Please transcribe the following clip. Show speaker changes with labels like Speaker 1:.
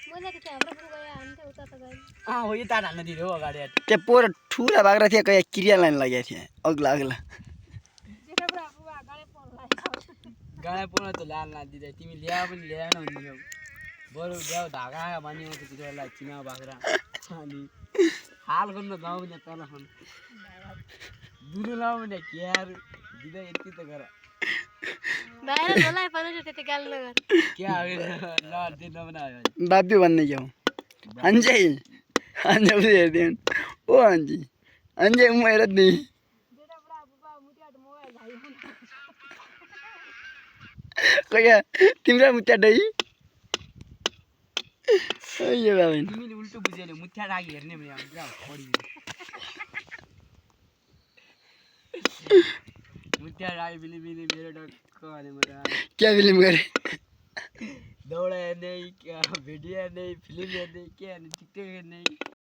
Speaker 1: बोला कि આપણે પૂરું ગયા અંતે ઉતારતા ગઈ
Speaker 2: હા હોય તારા નથી રેવો ગાડી
Speaker 3: તે પોર ઠૂરા બાગરા થયા કયા ક્રિયા લાઈન લાગ્યા છે અગલા અગલા
Speaker 1: જેને આપણે આપવા ગાળે પણ લાઈ
Speaker 2: ગાળે પણ તો લાલ ના દીધા તીમી લેવા પણ લેવાનો નહીં બોલ દેવ ધાગા માની તો કીધો લા ચીના બાગરા આની હાલ કોનો ગાવ ને પેલા હન દૂર લાવ ને કેર દીધા એટલી તો કરા
Speaker 1: દાયરા બોલાય પણ તે ગાલ ન કર
Speaker 2: કે આવે લાલ દે ન બનાવ્યો
Speaker 3: બાપી બનને જાઉં અંજય અંજય ઉધેર દેન ઓ અંજય અંજય ઉમેર જ નહીં
Speaker 1: જેને આપણે આપવા મુત્યા તો મોબાઈલ લાઈ
Speaker 3: કયા તીમરા મુત્યા દઈ ઓય બાબા
Speaker 2: તીમી ઉલટું પૂછેલે મુઠ્યા લાગી હરને મે આમ જાવ છોડી मुत्या राय बिली बिली मेरे डॉक्टर ने मरा
Speaker 3: क्या फिल्म करे
Speaker 2: दौड़ा नहीं क्या वीडियो नहीं फिल्म नहीं क्या नहीं टिकटॉक नहीं